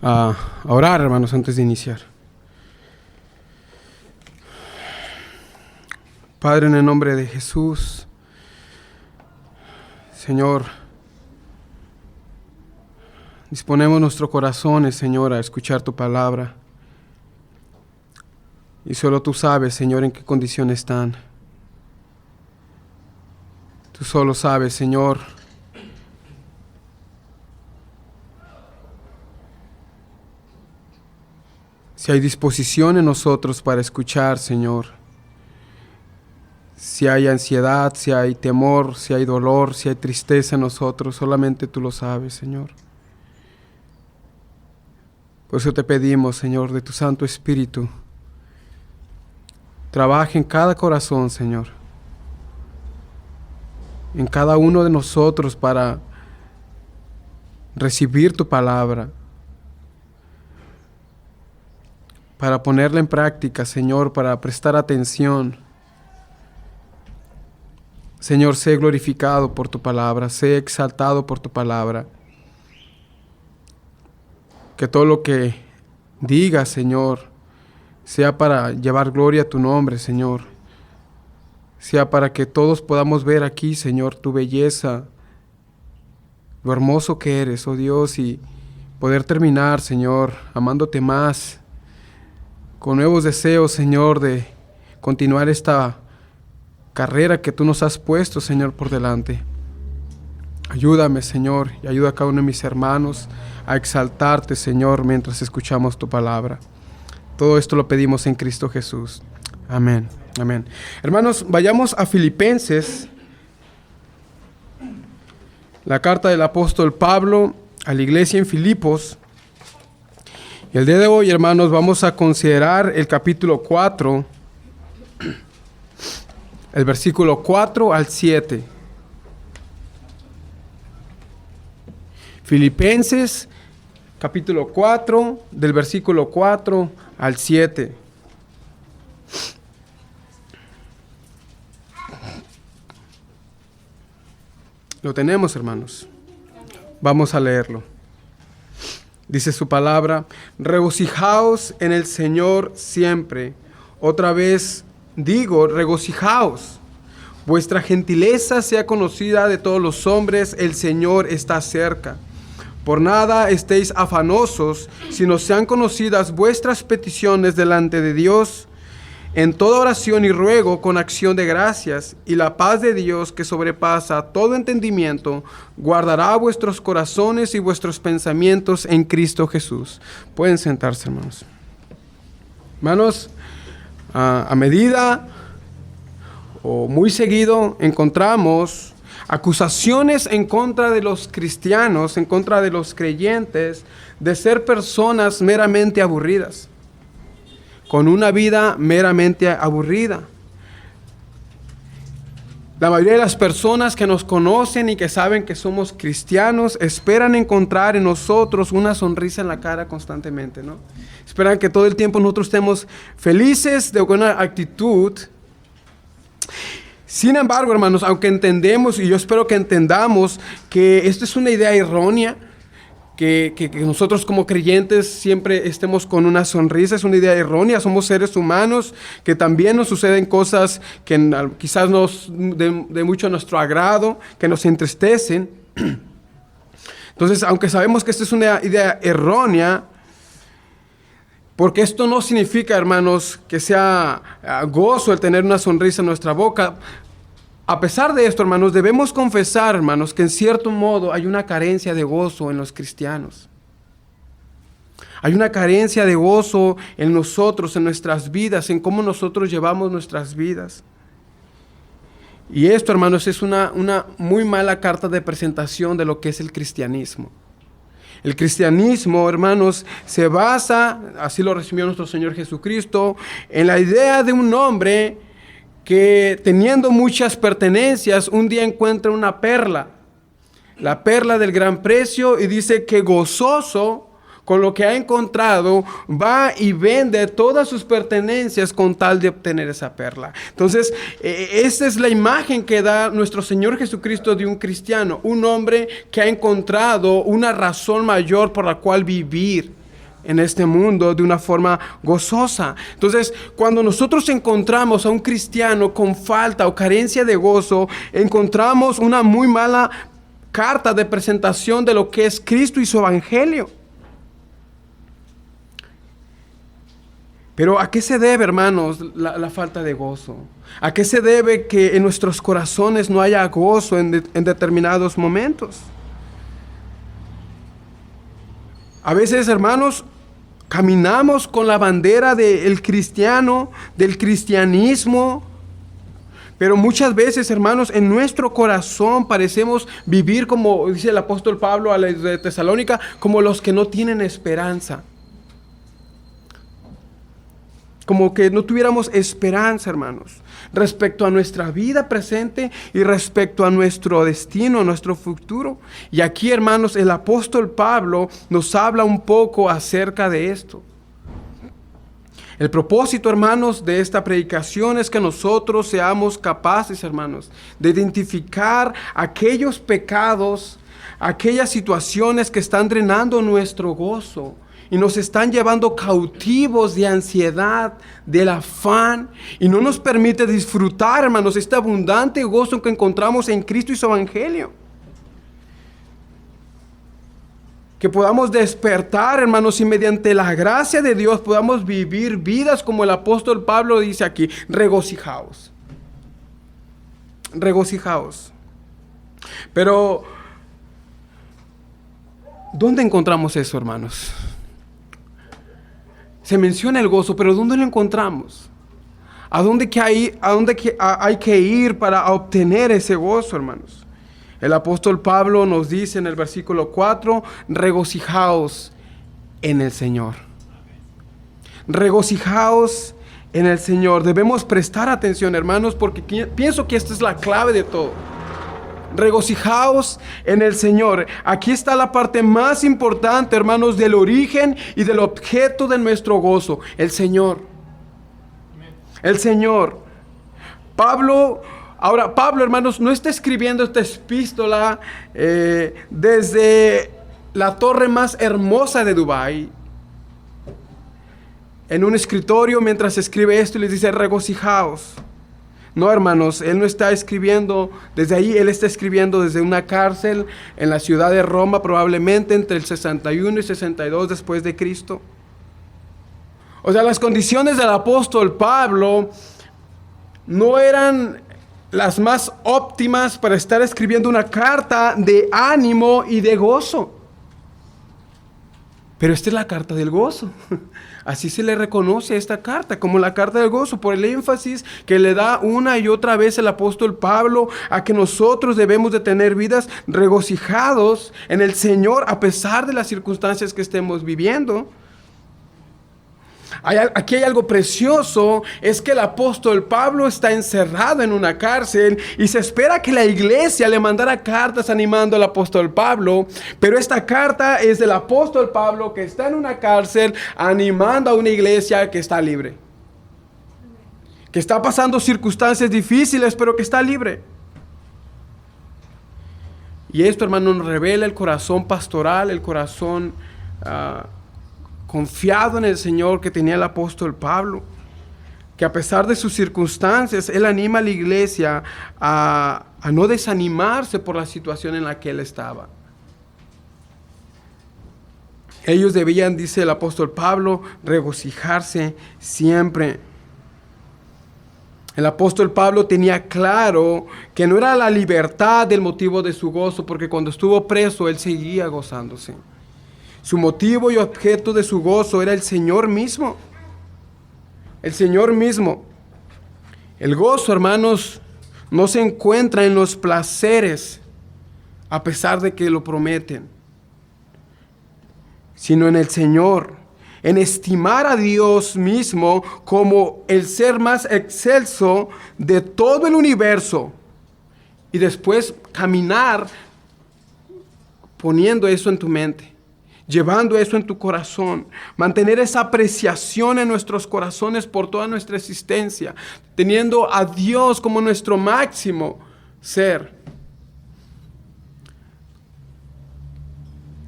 a orar, hermanos, antes de iniciar. Padre, en el nombre de Jesús, Señor, disponemos nuestros corazones, Señor, a escuchar tu palabra. Y solo tú sabes, Señor, en qué condición están. Tú solo sabes, Señor, si hay disposición en nosotros para escuchar, Señor. Si hay ansiedad, si hay temor, si hay dolor, si hay tristeza en nosotros, solamente tú lo sabes, Señor. Por eso te pedimos, Señor, de tu Santo Espíritu, trabaja en cada corazón, Señor, en cada uno de nosotros para recibir tu palabra, para ponerla en práctica, Señor, para prestar atención. Señor, sé glorificado por tu palabra, sé exaltado por tu palabra. Que todo lo que digas, Señor, sea para llevar gloria a tu nombre, Señor. Sea para que todos podamos ver aquí, Señor, tu belleza, lo hermoso que eres, oh Dios, y poder terminar, Señor, amándote más, con nuevos deseos, Señor, de continuar esta carrera que tú nos has puesto, Señor, por delante. Ayúdame, Señor, y ayuda a cada uno de mis hermanos a exaltarte, Señor, mientras escuchamos tu palabra. Todo esto lo pedimos en Cristo Jesús. Amén. Amén. Hermanos, vayamos a Filipenses, la carta del apóstol Pablo a la iglesia en Filipos. Y el día de hoy, hermanos, vamos a considerar el capítulo 4, el versículo 4 al 7. Filipenses, capítulo 4, del versículo 4 al 7. Lo tenemos, hermanos. Vamos a leerlo. Dice su palabra: regocijaos en el Señor siempre. Otra vez digo, regocijaos. Vuestra gentileza sea conocida de todos los hombres, el Señor está cerca. Por nada estéis afanosos, sino sean conocidas vuestras peticiones delante de Dios. En toda oración y ruego con acción de gracias, y la paz de Dios, que sobrepasa todo entendimiento, guardará vuestros corazones y vuestros pensamientos en Cristo Jesús. Pueden sentarse, hermanos. Hermanos, a medida o muy seguido encontramos acusaciones en contra de los cristianos, en contra de los creyentes, de ser personas meramente aburridas, con una vida meramente aburrida. La mayoría de las personas que nos conocen y que saben que somos cristianos esperan encontrar en nosotros una sonrisa en la cara constantemente, ¿no? Esperan que todo el tiempo nosotros estemos felices, de buena actitud. Sin embargo, hermanos, aunque entendemos, y yo espero que entendamos, que esto es una idea errónea, que nosotros como creyentes siempre estemos con una sonrisa, es una idea errónea. Somos seres humanos, que también nos suceden cosas que quizás de mucho nuestro agrado, que nos entristecen. Entonces, aunque sabemos que esta es una idea errónea, porque esto no significa, hermanos, que sea gozo el tener una sonrisa en nuestra boca. A pesar de esto, hermanos, debemos confesar, hermanos, que en cierto modo hay una carencia de gozo en los cristianos. Hay una carencia de gozo en nosotros, en nuestras vidas, en cómo nosotros llevamos nuestras vidas. Y esto, hermanos, es una muy mala carta de presentación de lo que es el cristianismo. El cristianismo, hermanos, se basa, así lo recibió nuestro Señor Jesucristo, en la idea de un hombre que, teniendo muchas pertenencias, un día encuentra una perla, la perla del gran precio, y dice que gozoso con lo que ha encontrado, va y vende todas sus pertenencias con tal de obtener esa perla. Entonces, esa es la imagen que da nuestro Señor Jesucristo de un cristiano, un hombre que ha encontrado una razón mayor por la cual vivir. en este mundo de una forma gozosa. Entonces, cuando nosotros encontramos a un cristiano con falta o carencia de gozo, encontramos una muy mala carta de presentación de lo que es Cristo y su evangelio. Pero ¿a qué se debe, hermanos, la falta de gozo? ¿A qué se debe que en nuestros corazones no haya gozo en determinados momentos? A veces, hermanos, caminamos con la bandera del cristiano, del cristianismo, pero muchas veces, hermanos, en nuestro corazón parecemos vivir, como dice el apóstol Pablo a la de Tesalónica, como los que no tienen esperanza. Como que no tuviéramos esperanza, hermanos, respecto a nuestra vida presente y respecto a nuestro destino, nuestro futuro. Y aquí, hermanos, el apóstol Pablo nos habla un poco acerca de esto. El propósito, hermanos, de esta predicación es que nosotros seamos capaces, hermanos, de identificar aquellos pecados, aquellas situaciones que están drenando nuestro gozo y nos están llevando cautivos de ansiedad, del afán, y no nos permite disfrutar, hermanos, este abundante gozo que encontramos en Cristo y su evangelio. Que podamos despertar, hermanos, y mediante la gracia de Dios podamos vivir vidas como el apóstol Pablo dice aquí: regocijaos. Regocijaos. Pero, ¿dónde encontramos eso, hermanos? Se menciona el gozo, pero ¿dónde lo encontramos? ¿A dónde hay que ir para obtener ese gozo, hermanos? El apóstol Pablo nos dice en el versículo 4, regocijaos en el Señor. Regocijaos en el Señor. Debemos prestar atención, hermanos, porque pienso que esta es la clave de todo. Regocijaos en el Señor. Aquí está la parte más importante, hermanos, del origen y del objeto de nuestro gozo: el Señor. El Señor. Pablo, hermanos, no está escribiendo esta epístola desde la torre más hermosa de Dubái, en un escritorio, mientras escribe esto y les dice: regocijaos. No, hermanos, él no está escribiendo desde ahí, él está escribiendo desde una cárcel en la ciudad de Roma, probablemente entre el 61 y 62 después de Cristo. O sea, las condiciones del apóstol Pablo no eran las más óptimas para estar escribiendo una carta de ánimo y de gozo. Pero esta es la carta del gozo. Así se le reconoce a esta carta como la carta del gozo, por el énfasis que le da una y otra vez el apóstol Pablo a que nosotros debemos de tener vidas regocijados en el Señor a pesar de las circunstancias que estemos viviendo. Aquí hay algo precioso, es que el apóstol Pablo está encerrado en una cárcel y se espera que la iglesia le mandara cartas animando al apóstol Pablo, pero esta carta es del apóstol Pablo que está en una cárcel animando a una iglesia que está libre, que está pasando circunstancias difíciles, pero que está libre. Y esto, hermano, nos revela el corazón pastoral, el corazón confiado en el Señor que tenía el apóstol Pablo, que a pesar de sus circunstancias, él anima a la iglesia a no desanimarse por la situación en la que él estaba. Ellos debían, dice el apóstol Pablo, regocijarse siempre. El apóstol Pablo tenía claro que no era la libertad el motivo de su gozo, porque cuando estuvo preso él seguía gozándose. Su motivo y objeto de su gozo era el Señor mismo. El Señor mismo. El gozo, hermanos, no se encuentra en los placeres, a pesar de que lo prometen, sino en el Señor, en estimar a Dios mismo como el ser más excelso de todo el universo, y después caminar poniendo eso en tu mente, llevando eso en tu corazón, mantener esa apreciación en nuestros corazones por toda nuestra existencia, teniendo a Dios como nuestro máximo ser.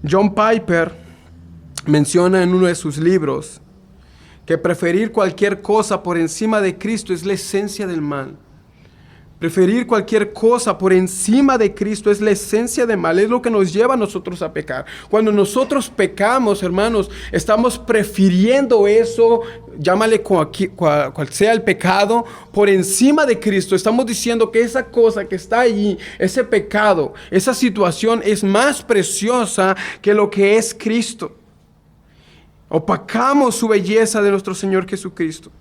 John Piper menciona en uno de sus libros que preferir cualquier cosa por encima de Cristo es la esencia del mal. Preferir cualquier cosa por encima de Cristo es la esencia del mal, es lo que nos lleva a nosotros a pecar. Cuando nosotros pecamos, hermanos, estamos prefiriendo eso, llámale cual sea el pecado, por encima de Cristo. Estamos diciendo que esa cosa que está allí, ese pecado, esa situación es más preciosa que lo que es Cristo. Opacamos su belleza de nuestro Señor Jesucristo.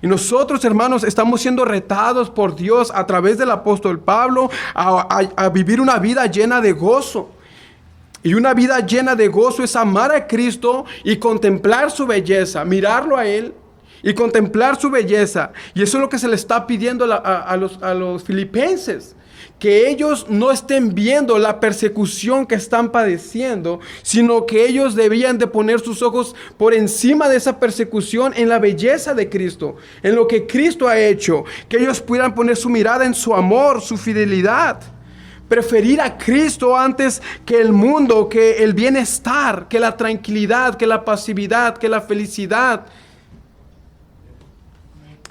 Y nosotros, hermanos, estamos siendo retados por Dios a través del apóstol Pablo a vivir una vida llena de gozo. Y una vida llena de gozo es amar a Cristo y contemplar su belleza, mirarlo a Él y contemplar su belleza. Y eso es lo que se le está pidiendo a los filipenses. Que ellos no estén viendo la persecución que están padeciendo, sino que ellos debían de poner sus ojos por encima de esa persecución en la belleza de Cristo, en lo que Cristo ha hecho, que ellos pudieran poner su mirada en su amor, su fidelidad. Preferir a Cristo antes que el mundo, que el bienestar, que la tranquilidad, que la pasividad, que la felicidad.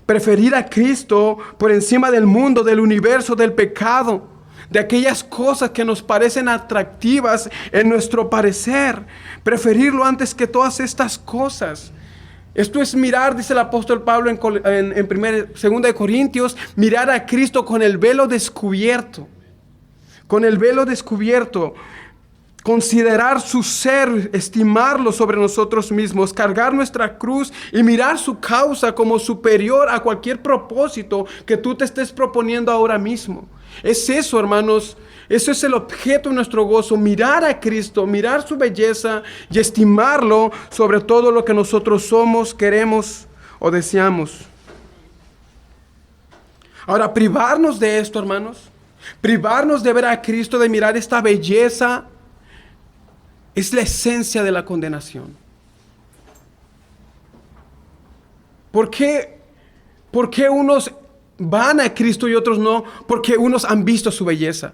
Preferir a Cristo por encima del mundo, del universo, del pecado, de aquellas cosas que nos parecen atractivas en nuestro parecer. Preferirlo antes que todas estas cosas. Esto es mirar, dice el apóstol Pablo en 2 de Corintios, mirar a Cristo con el velo descubierto. Con el velo descubierto. Considerar su ser, estimarlo sobre nosotros mismos, cargar nuestra cruz y mirar su causa como superior a cualquier propósito que tú te estés proponiendo ahora mismo. Es eso, hermanos, eso es el objeto de nuestro gozo, mirar a Cristo, mirar su belleza y estimarlo sobre todo lo que nosotros somos, queremos o deseamos. Ahora, privarnos de esto, hermanos, privarnos de ver a Cristo, de mirar esta belleza, es la esencia de la condenación. ¿Por qué unos van a Cristo y otros no? Porque unos han visto su belleza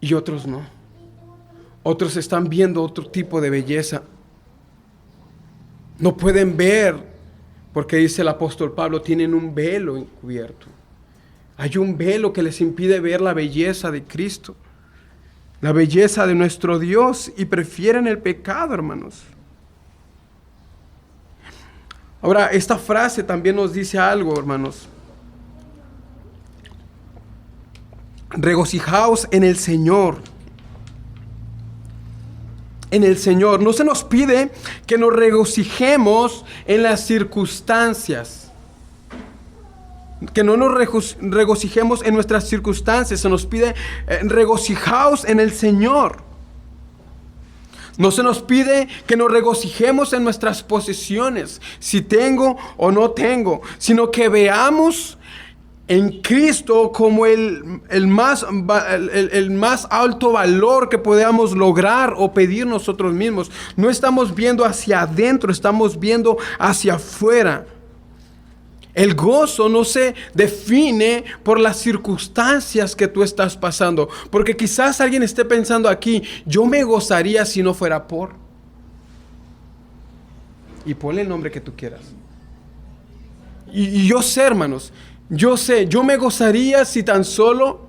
y otros no. Otros están viendo otro tipo de belleza. No pueden ver, porque dice el apóstol Pablo, tienen un velo encubierto. Hay un velo que les impide ver la belleza de Cristo, la belleza de nuestro Dios, y prefieren el pecado, hermanos. Ahora, esta frase también nos dice algo, hermanos. Regocijaos en el Señor. En el Señor. No se nos pide que nos regocijemos en las circunstancias. Que no nos regocijemos en nuestras circunstancias. Se nos pide regocijaos en el Señor. No se nos pide que nos regocijemos en nuestras posesiones, si tengo o no tengo, sino que veamos en Cristo como el más alto valor que podamos lograr o pedir nosotros mismos. No estamos viendo hacia adentro, estamos viendo hacia afuera. El gozo no se define por las circunstancias que tú estás pasando. Porque quizás alguien esté pensando aquí, yo me gozaría si no fuera por. Y ponle el nombre que tú quieras. Y yo sé, hermanos, yo me gozaría si tan solo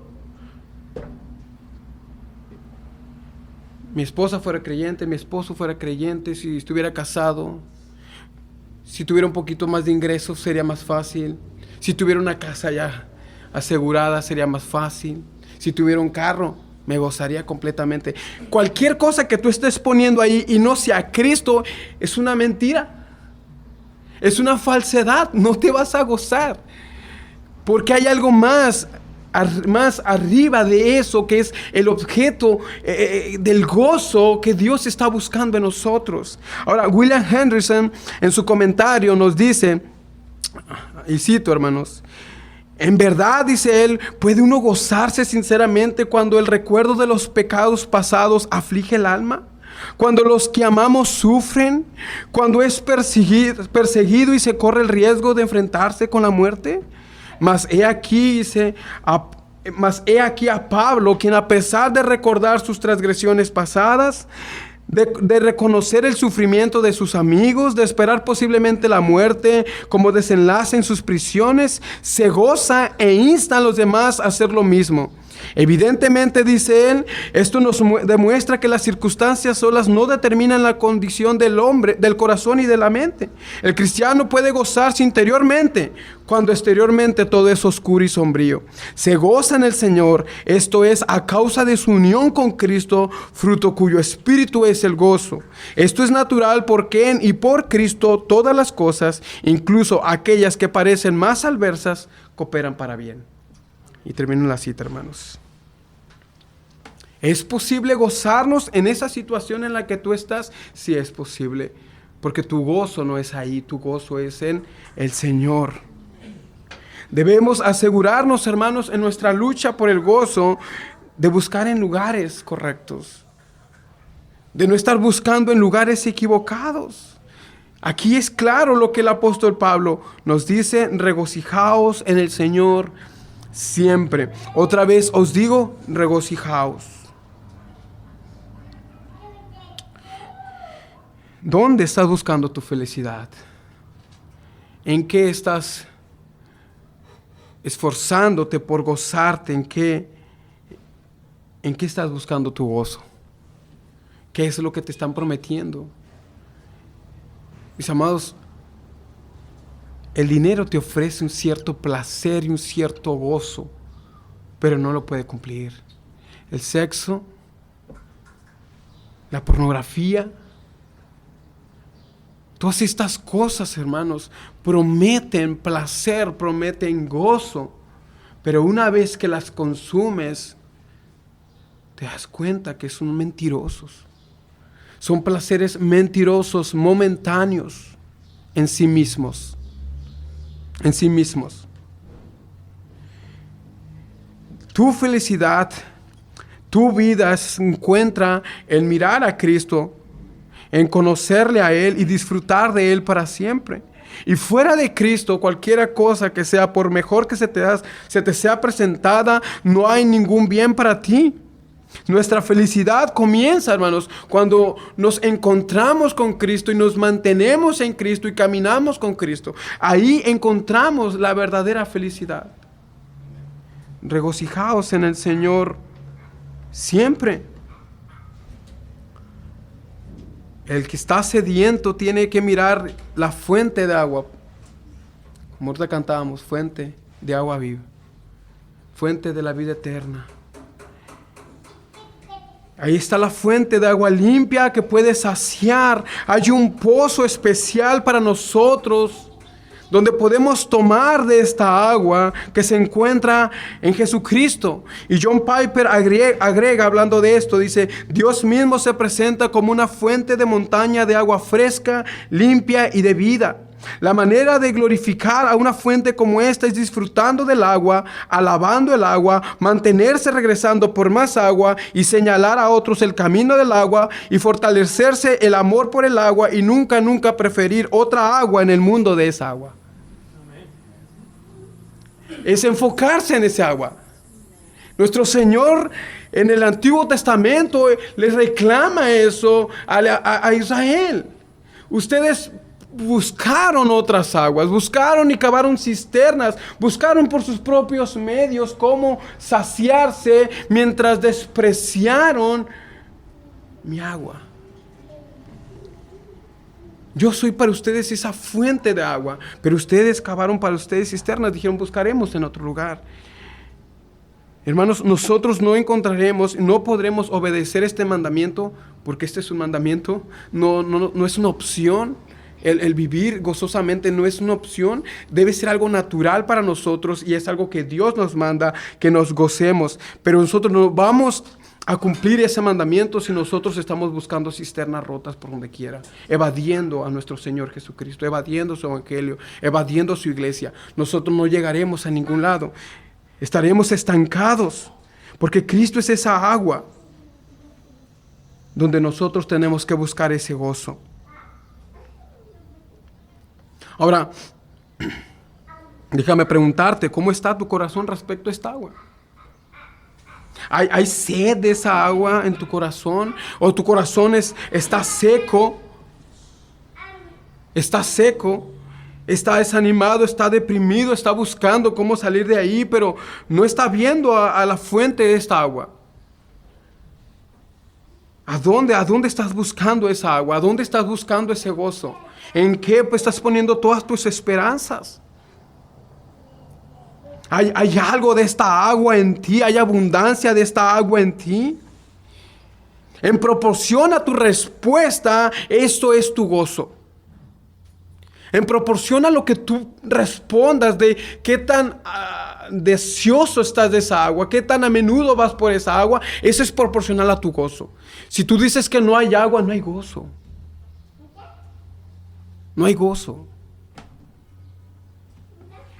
mi esposa fuera creyente, mi esposo fuera creyente, si estuviera casado. Si tuviera un poquito más de ingresos sería más fácil. Si tuviera una casa ya asegurada sería más fácil. Si tuviera un carro me gozaría completamente. Cualquier cosa que tú estés poniendo ahí y no sea Cristo es una mentira. Es una falsedad. No te vas a gozar. Porque hay algo más arriba de eso, que es el objeto del gozo que Dios está buscando en nosotros. Ahora, William Hendrickson en su comentario nos dice, y cito, hermanos: en verdad, dice él, ¿puede uno gozarse sinceramente cuando el recuerdo de los pecados pasados aflige el alma? Cuando los que amamos sufren, cuando es perseguido y se corre el riesgo de enfrentarse con la muerte. Mas he aquí, dice, Mas he aquí a Pablo, quien a pesar de recordar sus transgresiones pasadas, de reconocer el sufrimiento de sus amigos, de esperar posiblemente la muerte como desenlace en sus prisiones, se goza e insta a los demás a hacer lo mismo. Evidentemente, dice él, esto nos demuestra que las circunstancias solas no determinan la condición del hombre, del corazón y de la mente. El cristiano puede gozarse interiormente cuando exteriormente todo es oscuro y sombrío. Se goza en el Señor, esto es a causa de su unión con Cristo, fruto cuyo espíritu es el gozo. Esto es natural porque en y por Cristo todas las cosas, incluso aquellas que parecen más adversas, cooperan para bien. Y termino la cita, hermanos. ¿Es posible gozarnos en esa situación en la que tú estás? Sí, es posible, porque tu gozo no es ahí, tu gozo es en el Señor. Debemos asegurarnos, hermanos, en nuestra lucha por el gozo, de buscar en lugares correctos, de no estar buscando en lugares equivocados. Aquí es claro lo que el apóstol Pablo nos dice: regocijaos en el Señor siempre. Otra vez os digo, regocijaos. ¿Dónde estás buscando tu felicidad? ¿En qué estás esforzándote por gozarte? ¿En qué estás buscando tu gozo? ¿Qué es lo que te están prometiendo? Mis amados, el dinero te ofrece un cierto placer y un cierto gozo, pero no lo puede cumplir. El sexo, la pornografía, todas estas cosas, hermanos, prometen placer, prometen gozo, pero una vez que las consumes, te das cuenta que son mentirosos. Son placeres mentirosos, momentáneos en sí mismos. En sí mismos. Tu felicidad, tu vida se encuentra en mirar a Cristo, en conocerle a Él y disfrutar de Él para siempre. Y fuera de Cristo, cualquier cosa que sea, por mejor que se te sea presentada, no hay ningún bien para ti. Nuestra felicidad comienza, hermanos, cuando nos encontramos con Cristo y nos mantenemos en Cristo y caminamos con Cristo. Ahí encontramos la verdadera felicidad. Regocijaos en el Señor siempre. El que está sediento tiene que mirar la fuente de agua. Como ahorita cantábamos, fuente de agua viva, fuente de la vida eterna. Ahí está la fuente de agua limpia que puede saciar. Hay un pozo especial para nosotros donde podemos tomar de esta agua que se encuentra en Jesucristo. Y John Piper agrega hablando de esto, dice: Dios mismo se presenta como una fuente de montaña de agua fresca, limpia y de vida. La manera de glorificar a una fuente como esta es disfrutando del agua, alabando el agua, mantenerse regresando por más agua y señalar a otros el camino del agua y fortalecerse el amor por el agua y nunca preferir otra agua en el mundo de esa agua. Es enfocarse en esa agua. Nuestro Señor en el Antiguo Testamento les reclama eso a Israel. Ustedes buscaron otras aguas, buscaron y cavaron cisternas, buscaron por sus propios medios cómo saciarse mientras despreciaron mi agua. Yo soy para ustedes esa fuente de agua, pero ustedes cavaron para ustedes cisternas, dijeron buscaremos en otro lugar. Hermanos, nosotros no encontraremos, no podremos obedecer este mandamiento, porque este es un mandamiento, no es una opción. El vivir gozosamente no es una opción, debe ser algo natural para nosotros y es algo que Dios nos manda, que nos gocemos. Pero nosotros no vamos a cumplir ese mandamiento si nosotros estamos buscando cisternas rotas por donde quiera, evadiendo a nuestro Señor Jesucristo, evadiendo su evangelio, evadiendo su iglesia. Nosotros no llegaremos a ningún lado, estaremos estancados, porque Cristo es esa agua donde nosotros tenemos que buscar ese gozo. Ahora, déjame preguntarte, ¿cómo está tu corazón respecto a esta agua? ¿Hay sed de esa agua en tu corazón? ¿O tu corazón está seco? Está seco, está desanimado, está deprimido, está buscando cómo salir de ahí, pero no está viendo a la fuente de esta agua. ¿A dónde estás buscando esa agua? ¿A dónde estás buscando ese gozo? ¿En qué pues, estás poniendo todas tus esperanzas? ¿Hay algo de esta agua en ti? ¿Hay abundancia de esta agua en ti? En proporción a tu respuesta, esto es tu gozo. En proporción a lo que tú respondas de qué tan deseoso estás de esa agua, qué tan a menudo vas por esa agua, eso es proporcional a tu gozo. Si tú dices que no hay agua, no hay gozo. No hay gozo.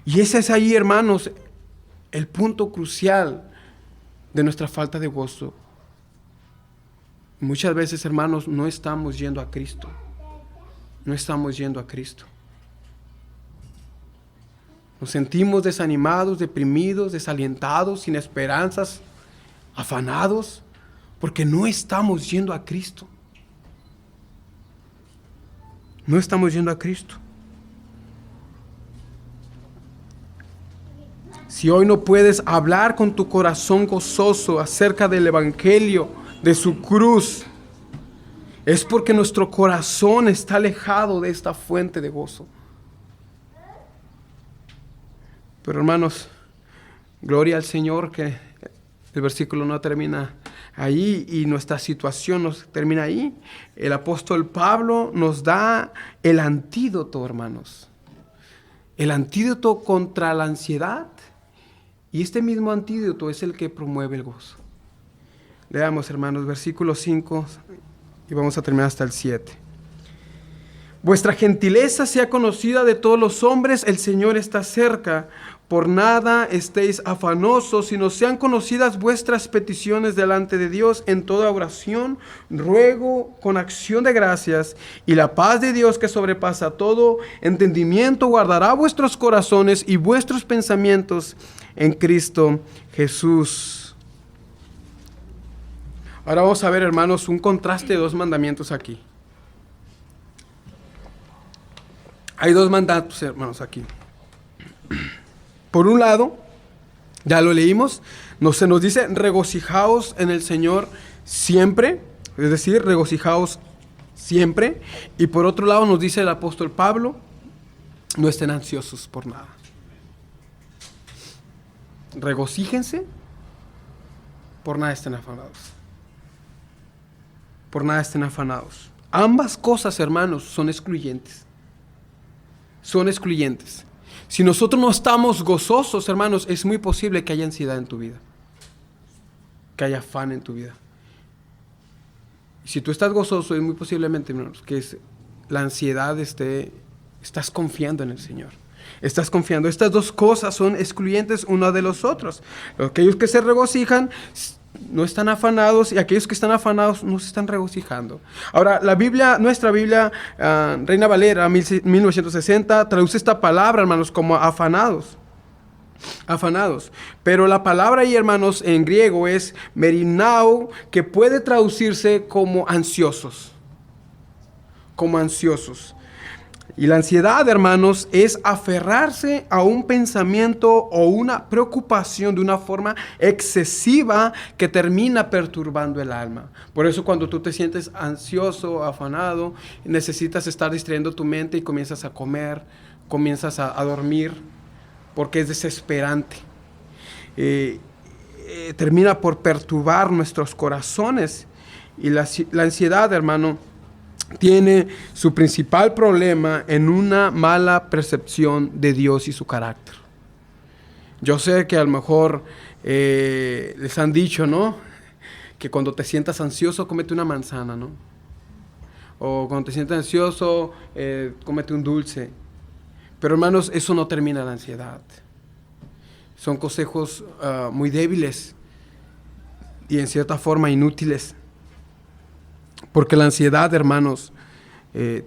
Y ese es ahí, hermanos, el punto crucial de nuestra falta de gozo. Muchas veces, hermanos, no estamos yendo a Cristo. No estamos yendo a Cristo. Nos sentimos desanimados, deprimidos, desalentados, sin esperanzas, afanados, porque no estamos yendo a Cristo. No estamos yendo a Cristo. Si hoy no puedes hablar con tu corazón gozoso acerca del Evangelio, de su cruz, es porque nuestro corazón está alejado de esta fuente de gozo. Pero hermanos, gloria al Señor que el versículo no termina ahí y nuestra situación no termina ahí. El apóstol Pablo nos da el antídoto, hermanos. El antídoto contra la ansiedad. Y este mismo antídoto es el que promueve el gozo. Leamos, hermanos, versículo 5 y vamos a terminar hasta el 7. Vuestra gentileza sea conocida de todos los hombres, el Señor está cerca. Por nada estéis afanosos, sino sean conocidas vuestras peticiones delante de Dios en toda oración, ruego con acción de gracias, y la paz de Dios que sobrepasa todo entendimiento guardará vuestros corazones y vuestros pensamientos en Cristo Jesús. Ahora vamos a ver, hermanos, un contraste de dos mandamientos aquí. Hay dos mandatos, hermanos, aquí. Por un lado, ya lo leímos, se nos dice regocijaos en el Señor siempre, es decir, regocijaos siempre. Y por otro lado nos dice el apóstol Pablo, no estén ansiosos por nada. Regocíjense, por nada estén afanados. Por nada estén afanados. Ambas cosas, hermanos, son excluyentes. Son excluyentes. Si nosotros no estamos gozosos, hermanos, es muy posible que haya ansiedad en tu vida. Que haya afán en tu vida. Y si tú estás gozoso, es muy posiblemente, hermanos, que la ansiedad estás confiando en el Señor. Estás confiando. Estas dos cosas son excluyentes uno de los otros. Aquellos que se regocijan no están afanados y aquellos que están afanados no se están regocijando. Ahora, nuestra Biblia, Reina Valera 1960, traduce esta palabra, hermanos, como afanados. Afanados. Pero la palabra ahí, hermanos, en griego es merinao, que puede traducirse como ansiosos. Como ansiosos. Y la ansiedad, hermanos, es aferrarse a un pensamiento o una preocupación de una forma excesiva que termina perturbando el alma. Por eso cuando tú te sientes ansioso, afanado, necesitas estar distrayendo tu mente y comienzas a comer, comienzas a dormir, porque es desesperante. Termina por perturbar nuestros corazones. Y la ansiedad, hermano, tiene su principal problema en una mala percepción de Dios y su carácter. Yo sé que a lo mejor les han dicho, ¿no? Que cuando te sientas ansioso, cómete una manzana, ¿no? O cuando te sientas ansioso, cómete un dulce. Pero hermanos, eso no termina la ansiedad. Son consejos muy débiles y en cierta forma inútiles. Porque la ansiedad, hermanos,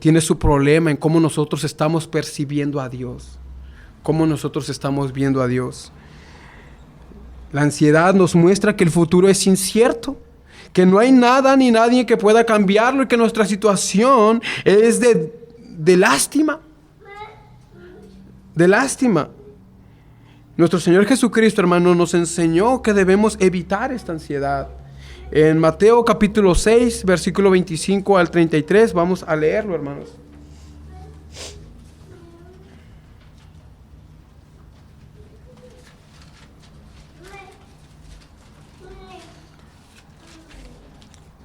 tiene su problema en cómo nosotros estamos percibiendo a Dios. Cómo nosotros estamos viendo a Dios. La ansiedad nos muestra que el futuro es incierto, que no hay nada ni nadie que pueda cambiarlo y que nuestra situación es de lástima. De lástima. Nuestro Señor Jesucristo, hermano, nos enseñó que debemos evitar esta ansiedad. En Mateo capítulo 6, versículo 25 al 33, vamos a leerlo, hermanos.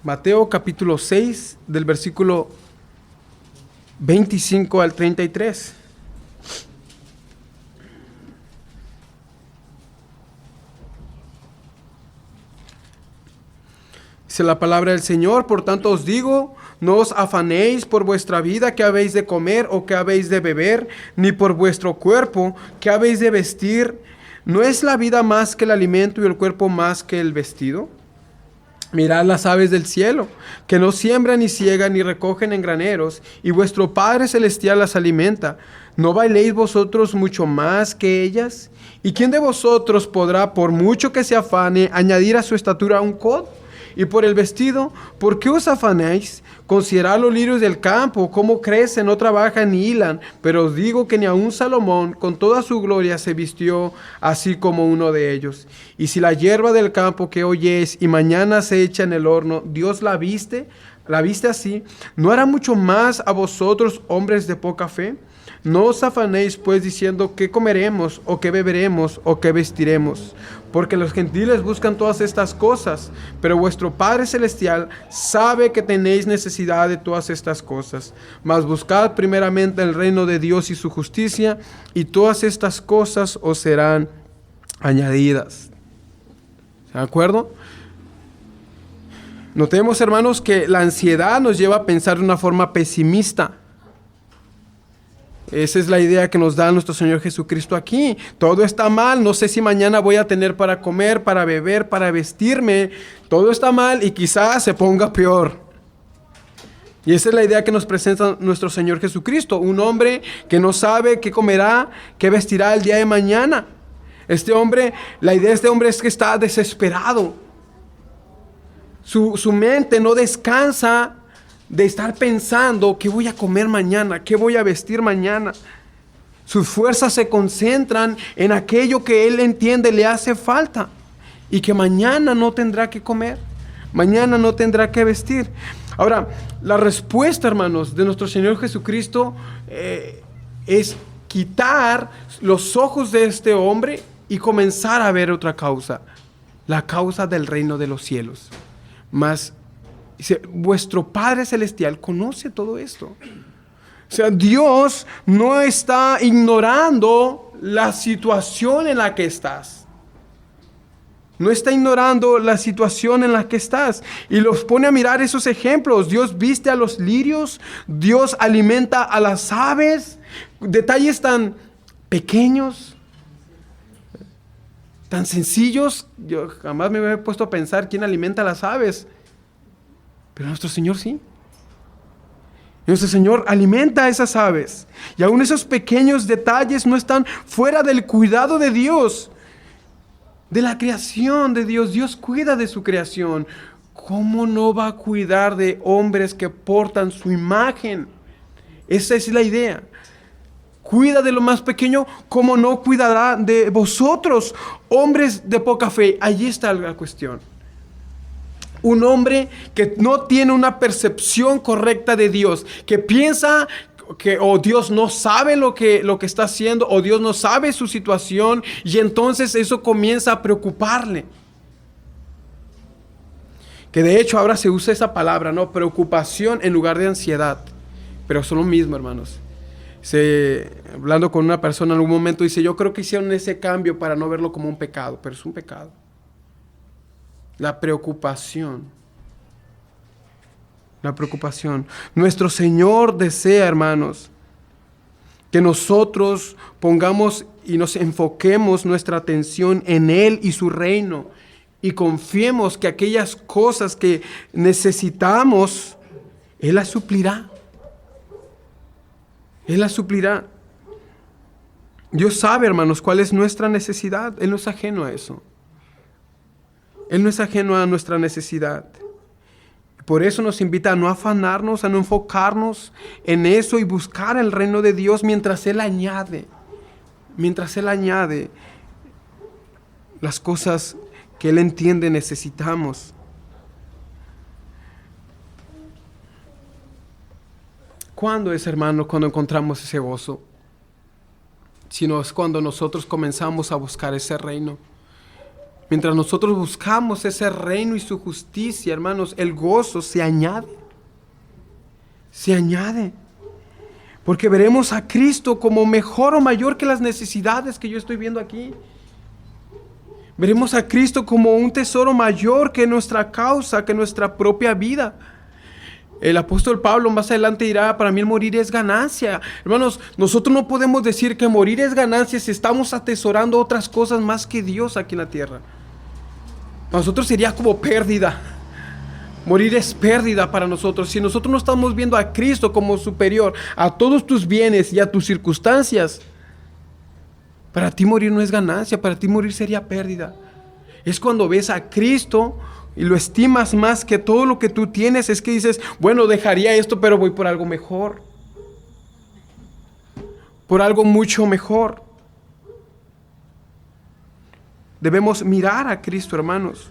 Mateo capítulo 6, del versículo 25 al 33. Dice la palabra del Señor: por tanto os digo, no os afanéis por vuestra vida, qué habéis de comer o qué habéis de beber, ni por vuestro cuerpo, qué habéis de vestir. ¿No es la vida más que el alimento y el cuerpo más que el vestido? Mirad las aves del cielo, que no siembran ni ciegan ni recogen en graneros, y vuestro Padre Celestial las alimenta. ¿No valéis vosotros mucho más que ellas? ¿Y quién de vosotros podrá, por mucho que se afane, añadir a su estatura un codo? Y por el vestido, ¿por qué os afanáis? Considerad los lirios del campo, cómo crecen, no trabajan ni hilan. Pero os digo que ni aun Salomón, con toda su gloria, se vistió así como uno de ellos. Y si la hierba del campo que hoy es y mañana se echa en el horno, Dios la viste así, ¿no hará mucho más a vosotros, hombres de poca fe? No os afanéis pues diciendo qué comeremos, o qué beberemos, o qué vestiremos, porque los gentiles buscan todas estas cosas, pero vuestro Padre Celestial sabe que tenéis necesidad de todas estas cosas. Mas buscad primeramente el reino de Dios y su justicia, y todas estas cosas os serán añadidas. ¿De acuerdo? Notemos, hermanos, que la ansiedad nos lleva a pensar de una forma pesimista. Esa es la idea que nos da nuestro Señor Jesucristo aquí. Todo está mal, no sé si mañana voy a tener para comer, para beber, para vestirme. Todo está mal y quizás se ponga peor. Y esa es la idea que nos presenta nuestro Señor Jesucristo. Un hombre que no sabe qué comerá, qué vestirá el día de mañana. La idea de este hombre es que está desesperado. Su mente no descansa de estar pensando qué voy a comer mañana, qué voy a vestir mañana. Sus fuerzas se concentran en aquello que él entiende le hace falta y que mañana no tendrá que comer, mañana no tendrá que vestir. Ahora, la respuesta, hermanos, de nuestro Señor Jesucristo es quitar los ojos de este hombre y comenzar a ver otra causa, la causa del reino de los cielos. Mas dice, vuestro Padre Celestial conoce todo esto. O sea, Dios no está ignorando la situación en la que estás. No está ignorando la situación en la que estás. Y los pone a mirar esos ejemplos. Dios viste a los lirios. Dios alimenta a las aves. Detalles tan pequeños, tan sencillos. Yo jamás me había puesto a pensar quién alimenta a las aves. Pero nuestro Señor sí. Nuestro Señor alimenta a esas aves. Y aún esos pequeños detalles no están fuera del cuidado de Dios. De la creación de Dios. Dios cuida de su creación. ¿Cómo no va a cuidar de hombres que portan su imagen? Esa es la idea. Cuida de lo más pequeño, ¿cómo no cuidará de vosotros, hombres de poca fe? Allí está la cuestión. Un hombre que no tiene una percepción correcta de Dios, que piensa que Dios no sabe lo que está haciendo, o Dios no sabe su situación, y entonces eso comienza a preocuparle. Que de hecho ahora se usa esa palabra, ¿no? Preocupación en lugar de ansiedad. Pero son lo mismo, hermanos. Hablando con una persona en algún momento, dice, yo creo que hicieron ese cambio para no verlo como un pecado, pero es un pecado. La preocupación. La preocupación. Nuestro Señor desea, hermanos, que nosotros pongamos y nos enfoquemos nuestra atención en Él y su reino, y confiemos que aquellas cosas que necesitamos, Él las suplirá. Él las suplirá. Dios sabe, hermanos, cuál es nuestra necesidad. Él no es ajeno a eso. Él no es ajeno a nuestra necesidad. Por eso nos invita a no afanarnos, a no enfocarnos en eso y buscar el reino de Dios mientras Él añade las cosas que Él entiende necesitamos. ¿Cuándo es, hermano, cuando encontramos ese gozo? Sino es cuando nosotros comenzamos a buscar ese reino. Mientras nosotros buscamos ese reino y su justicia, hermanos, el gozo se añade. Se añade. Porque veremos a Cristo como mejor o mayor que las necesidades que yo estoy viendo aquí. Veremos a Cristo como un tesoro mayor que nuestra causa, que nuestra propia vida. El apóstol Pablo más adelante dirá, para mí el morir es ganancia. Hermanos, nosotros no podemos decir que morir es ganancia si estamos atesorando otras cosas más que Dios aquí en la tierra. Para nosotros sería como pérdida. Morir es pérdida para nosotros. Si nosotros no estamos viendo a Cristo como superior a todos tus bienes y a tus circunstancias, para ti morir no es ganancia, para ti morir sería pérdida. Es cuando ves a Cristo y lo estimas más que todo lo que tú tienes, es que dices, bueno, dejaría esto, pero voy por algo mejor. Por algo mucho mejor. Debemos mirar a Cristo, hermanos,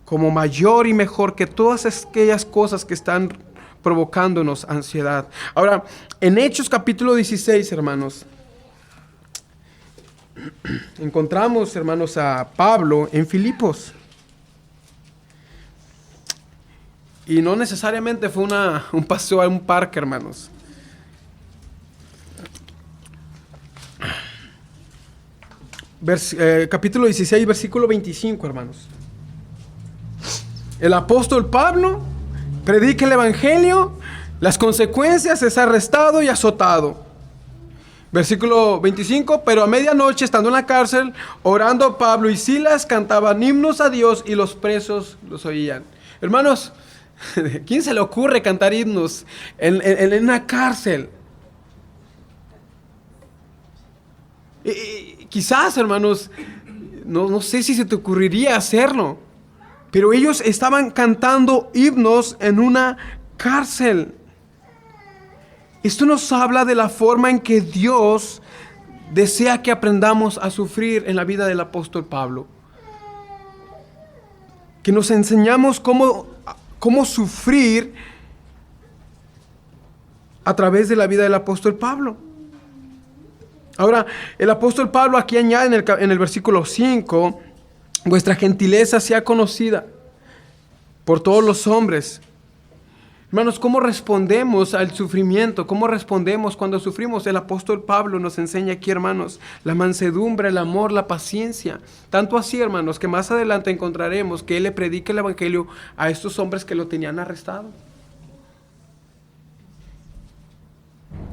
como mayor y mejor que todas aquellas cosas que están provocándonos ansiedad. Ahora, en Hechos capítulo 16, hermanos, encontramos, hermanos, a Pablo en Filipos. Y no necesariamente fue un paseo a un parque, hermanos. Capítulo 16, versículo 25, hermanos. El apóstol Pablo predica el evangelio, las consecuencias es arrestado y azotado. Versículo 25, pero a medianoche, estando en la cárcel, orando Pablo y Silas, cantaban himnos a Dios y los presos los oían. Hermanos, ¿quién se le ocurre cantar himnos en una cárcel? Quizás, hermanos, no sé si se te ocurriría hacerlo, pero ellos estaban cantando himnos en una cárcel. Esto nos habla de la forma en que Dios desea que aprendamos a sufrir en la vida del apóstol Pablo. Que nos enseñamos cómo sufrir a través de la vida del apóstol Pablo. Ahora, el apóstol Pablo aquí añade en el versículo 5, vuestra gentileza sea conocida por todos los hombres. Hermanos, ¿cómo respondemos al sufrimiento? ¿Cómo respondemos cuando sufrimos? El apóstol Pablo nos enseña aquí, hermanos, la mansedumbre, el amor, la paciencia. Tanto así, hermanos, que más adelante encontraremos que él le predica el evangelio a estos hombres que lo tenían arrestado.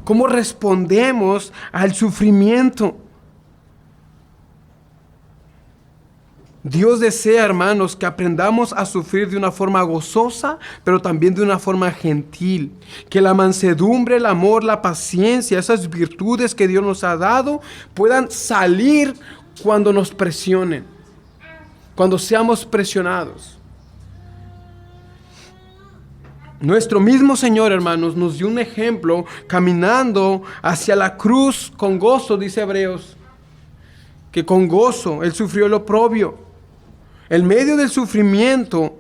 ¿Cómo respondemos al sufrimiento? Dios desea, hermanos, que aprendamos a sufrir de una forma gozosa, pero también de una forma gentil. Que la mansedumbre, el amor, la paciencia, esas virtudes que Dios nos ha dado, puedan salir cuando nos presionen, cuando seamos presionados. Nuestro mismo Señor, hermanos, nos dio un ejemplo caminando hacia la cruz con gozo, dice Hebreos, que con gozo Él sufrió el oprobio. En medio del sufrimiento,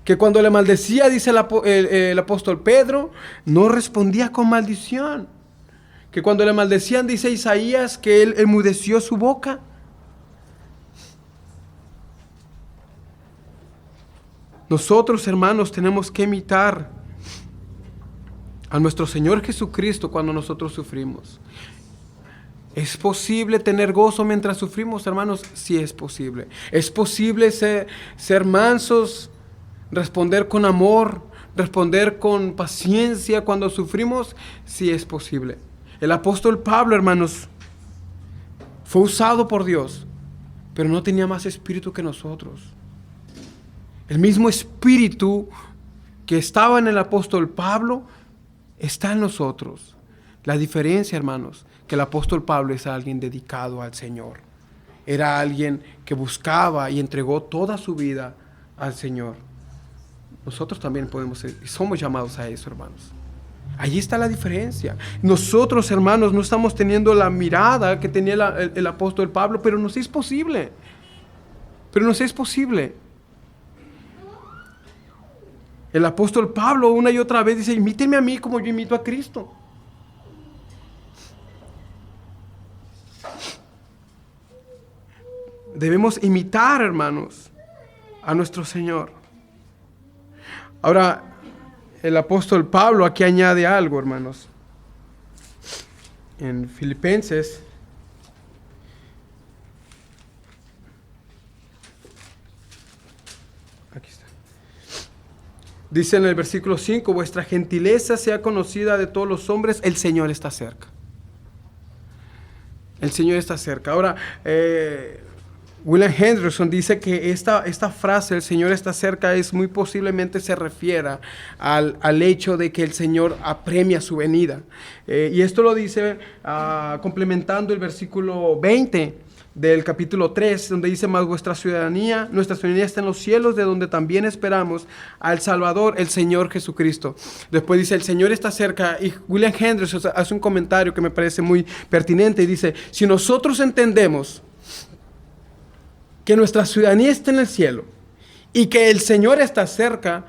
que cuando le maldecía, dice el apóstol Pedro, no respondía con maldición. Que cuando le maldecían, dice Isaías, que él enmudeció su boca. Nosotros, hermanos, tenemos que imitar a nuestro Señor Jesucristo cuando nosotros sufrimos. ¿Es posible tener gozo mientras sufrimos, hermanos? Sí es posible. ¿Es posible ser mansos, responder con amor, responder con paciencia cuando sufrimos? Sí es posible. El apóstol Pablo, hermanos, fue usado por Dios, pero no tenía más espíritu que nosotros. El mismo espíritu que estaba en el apóstol Pablo está en nosotros. La diferencia, hermanos, que el apóstol Pablo es alguien dedicado al Señor. era alguien que buscaba y entregó toda su vida al Señor. Nosotros también podemos ser, y somos llamados a eso, hermanos. Allí está la diferencia. Nosotros, hermanos, no estamos teniendo la mirada que tenía el apóstol Pablo, pero nos es posible. Pero nos es posible. El apóstol Pablo una y otra vez dice: imítenme a mí como yo imito a Cristo. Debemos imitar, hermanos, a nuestro Señor. Ahora, el apóstol Pablo aquí añade algo, hermanos. En Filipenses, aquí está. Dice en el versículo 5: vuestra gentileza sea conocida de todos los hombres, el Señor está cerca. El Señor está cerca. Ahora, William Hendrickson dice que esta frase, el Señor está cerca, es muy posiblemente se refiera al hecho de que el Señor apremia su venida. Y esto lo dice complementando el versículo 20 del capítulo 3, donde dice: mas nuestra ciudadanía está en los cielos, de donde también esperamos al Salvador, el Señor Jesucristo. Después dice: el Señor está cerca. Y William Hendrickson hace un comentario que me parece muy pertinente y dice: si nosotros entendemos que nuestra ciudadanía está en el cielo y que el Señor está cerca,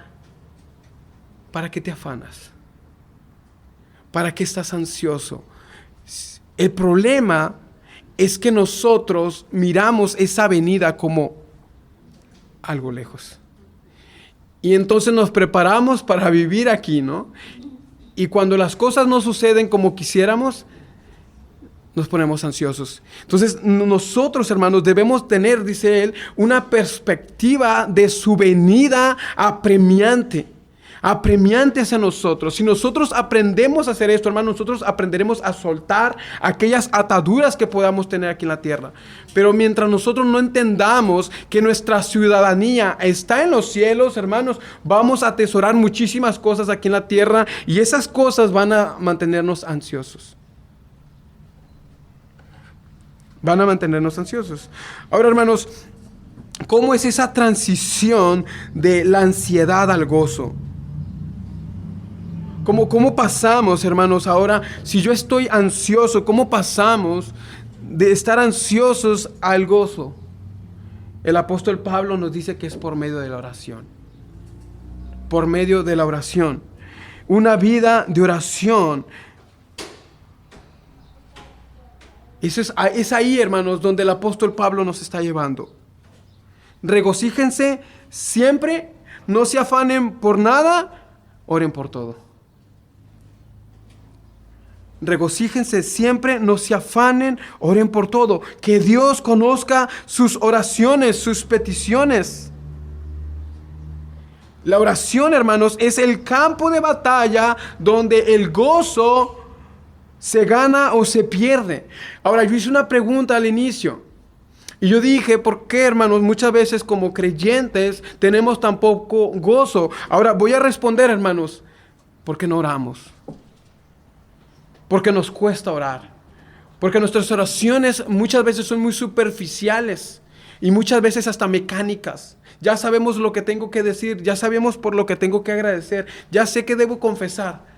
¿para qué te afanas? ¿Para qué estás ansioso? El problema es que nosotros miramos esa venida como algo lejos. Y entonces nos preparamos para vivir aquí, ¿no? Y cuando las cosas no suceden como quisiéramos, nos ponemos ansiosos. Entonces nosotros, hermanos, debemos tener, dice él, una perspectiva de su venida apremiante hacia nosotros. Si nosotros aprendemos a hacer esto, hermanos, nosotros aprenderemos a soltar aquellas ataduras que podamos tener aquí en la tierra. Pero mientras nosotros no entendamos que nuestra ciudadanía está en los cielos, hermanos, vamos a atesorar muchísimas cosas aquí en la tierra y esas cosas van a mantenernos ansiosos. Van a mantenernos ansiosos. Ahora, hermanos, ¿cómo es esa transición de la ansiedad al gozo? ¿Cómo pasamos, hermanos, ahora? Si yo estoy ansioso, ¿cómo pasamos de estar ansiosos al gozo? El apóstol Pablo nos dice que es por medio de la oración. Por medio de la oración. Una vida de oración. Eso es ahí, hermanos, donde el apóstol Pablo nos está llevando. Regocíjense siempre, no se afanen por nada, oren por todo. Regocíjense siempre, no se afanen, oren por todo. Que Dios conozca sus oraciones, sus peticiones. La oración, hermanos, es el campo de batalla donde el gozo se gana o se pierde. Ahora, yo hice una pregunta al inicio. Y yo dije: ¿por qué, hermanos, muchas veces como creyentes tenemos tan poco gozo? Ahora voy a responder, hermanos: porque no oramos. Porque nos cuesta orar. Porque nuestras oraciones muchas veces son muy superficiales. Y muchas veces hasta mecánicas. Ya sabemos lo que tengo que decir. Ya sabemos por lo que tengo que agradecer. Ya sé que debo confesar.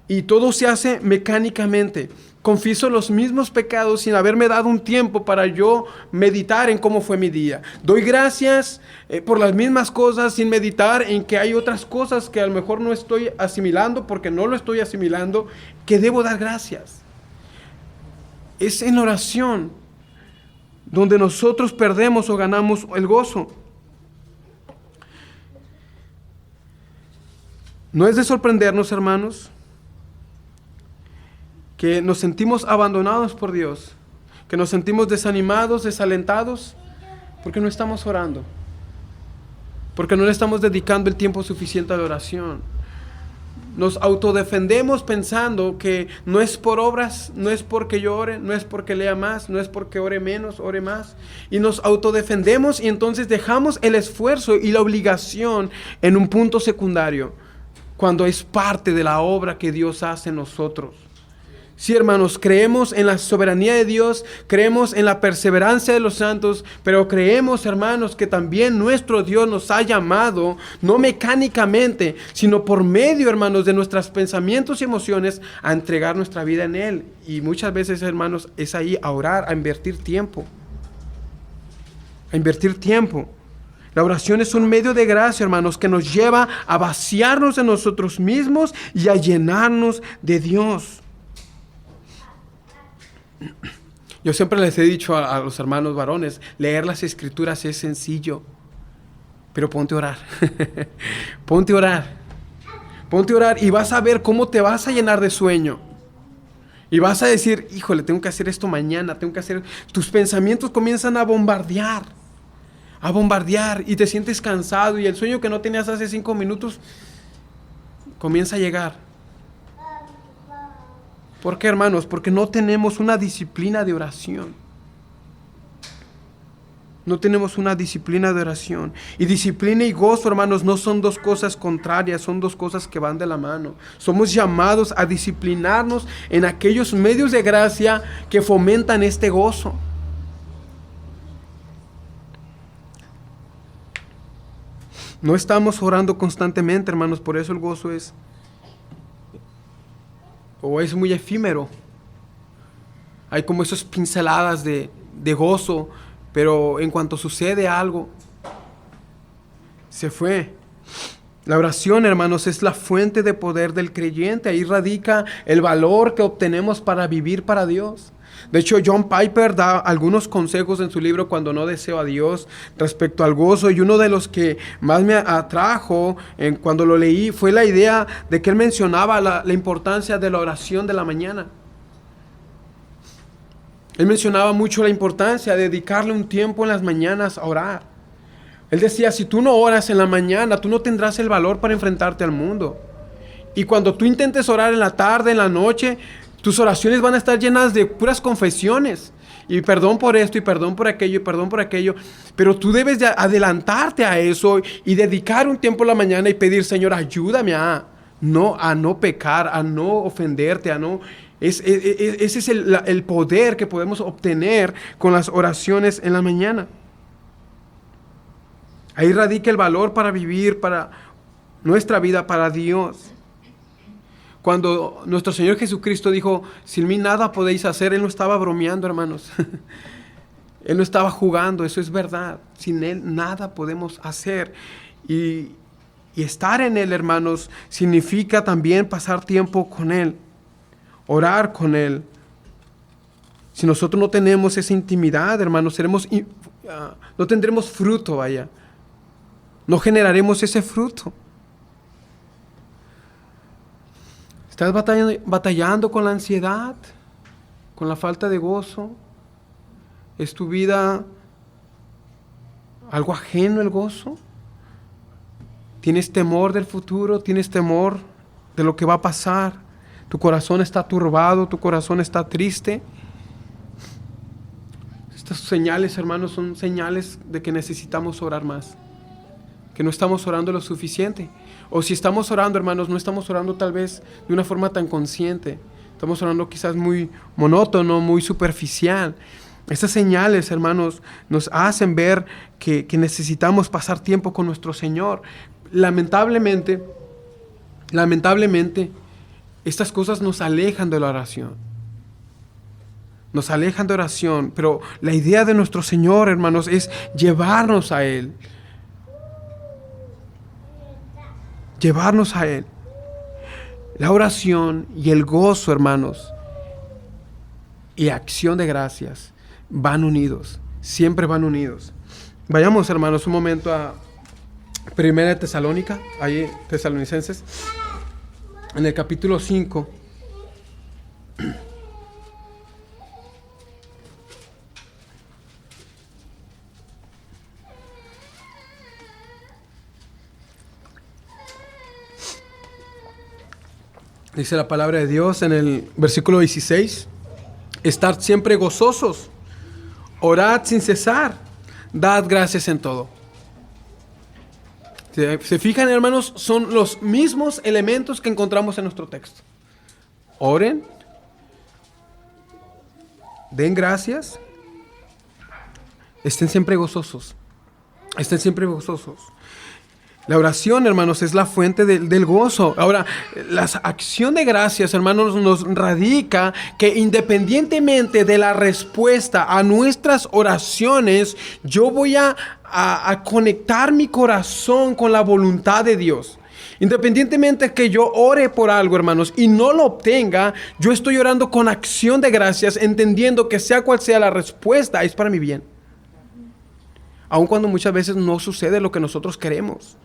Y todo se hace mecánicamente. Confieso los mismos pecados sin haberme dado un tiempo para yo meditar en cómo fue mi día. Doy gracias por las mismas cosas sin meditar en que hay otras cosas que a lo mejor no estoy asimilando porque no lo estoy asimilando, que debo dar gracias. Es en oración donde nosotros perdemos o ganamos el gozo. No es de sorprendernos, hermanos, que nos sentimos abandonados por Dios, que nos sentimos desanimados, desalentados, porque no estamos orando, porque no le estamos dedicando el tiempo suficiente a la oración. Nos autodefendemos pensando que no es por obras, no es porque yo ore, no es porque lea más, no es porque ore menos, ore más. Y nos autodefendemos y entonces dejamos el esfuerzo y la obligación en un punto secundario, cuando es parte de la obra que Dios hace en nosotros. Sí, hermanos, creemos en la soberanía de Dios, creemos en la perseverancia de los santos, pero creemos, hermanos, que también nuestro Dios nos ha llamado, no mecánicamente, sino por medio, hermanos, de nuestros pensamientos y emociones, a entregar nuestra vida en Él. Y muchas veces, hermanos, es ahí a orar, a invertir tiempo. A invertir tiempo. La oración es un medio de gracia, hermanos, que nos lleva a vaciarnos de nosotros mismos y a llenarnos de Dios. Yo siempre les he dicho a los hermanos varones, leer las escrituras es sencillo, pero ponte a orar. Ponte a orar. Ponte a orar y vas a ver cómo te vas a llenar de sueño. Y vas a decir, híjole, tengo que hacer esto mañana, tengo que hacer... Tus pensamientos comienzan a bombardear y te sientes cansado y el sueño que no tenías hace 5 minutos comienza a llegar. ¿Por qué, hermanos? Porque no tenemos una disciplina de oración. No tenemos una disciplina de oración. Y disciplina y gozo, hermanos, no son dos cosas contrarias, son dos cosas que van de la mano. Somos llamados a disciplinarnos en aquellos medios de gracia que fomentan este gozo. No estamos orando constantemente, hermanos, por eso el gozo es muy efímero. Hay como esas pinceladas de gozo, pero en cuanto sucede algo, se fue. La oración, hermanos, es la fuente de poder del creyente. Ahí radica el valor que obtenemos para vivir para Dios. De hecho, John Piper da algunos consejos en su libro Cuando no deseo a Dios respecto al gozo, y uno de los que más me atrajo cuando lo leí fue la idea de que él mencionaba la importancia de la oración de la mañana. Él mencionaba mucho la importancia de dedicarle un tiempo en las mañanas a orar. Él decía, si tú no oras en la mañana, tú no tendrás el valor para enfrentarte al mundo. Y cuando tú intentes orar en la tarde, en la noche, tus oraciones van a estar llenas de puras confesiones. Y perdón por esto, y perdón por aquello, y perdón por aquello. Pero tú debes de adelantarte a eso y dedicar un tiempo en la mañana y pedir, Señor, ayúdame a no pecar, a no ofenderte, a no... Ese es el poder que podemos obtener con las oraciones en la mañana. Ahí radica el valor para vivir, para nuestra vida, para Dios. Cuando nuestro Señor Jesucristo dijo, sin mí nada podéis hacer, Él no estaba bromeando, hermanos. Él no estaba jugando, eso es verdad. Sin Él nada podemos hacer. Y estar en Él, hermanos, significa también pasar tiempo con Él, orar con Él. Si nosotros no tenemos esa intimidad, hermanos, no tendremos fruto, vaya. No generaremos ese fruto. ¿Estás batallando con la ansiedad? ¿Con la falta de gozo? ¿Es tu vida algo ajeno el gozo? ¿Tienes temor del futuro? ¿Tienes temor de lo que va a pasar? ¿Tu corazón está turbado? ¿Tu corazón está triste? Estas señales, hermanos, son señales de que necesitamos orar más. Que no estamos orando lo suficiente. O si estamos orando, hermanos, no estamos orando tal vez de una forma tan consciente. Estamos orando quizás muy monótono, muy superficial. Estas señales, hermanos, nos hacen ver que necesitamos pasar tiempo con nuestro Señor. Lamentablemente, estas cosas nos alejan de la oración. Nos alejan de oración, pero la idea de nuestro Señor, hermanos, es llevarnos a Él. Llevarnos a Él. La oración y el gozo, hermanos, y acción de gracias van unidos, siempre van unidos. Vayamos, hermanos, un momento a 1 Tesalónica, ahí Tesalonicenses, en el capítulo 5. Dice la palabra de Dios en el versículo 16, estad siempre gozosos, orad sin cesar, dad gracias en todo. ¿Se fijan, hermanos? Son los mismos elementos que encontramos en nuestro texto. Oren, den gracias, estén siempre gozosos. Estén siempre gozosos. La oración, hermanos, es la fuente del gozo. Ahora, la acción de gracias, hermanos, nos radica que independientemente de la respuesta a nuestras oraciones, yo voy a conectar mi corazón con la voluntad de Dios. Independientemente que yo ore por algo, hermanos, y no lo obtenga, yo estoy orando con acción de gracias, entendiendo que sea cual sea la respuesta, es para mi bien. Aun cuando muchas veces no sucede lo que nosotros queremos.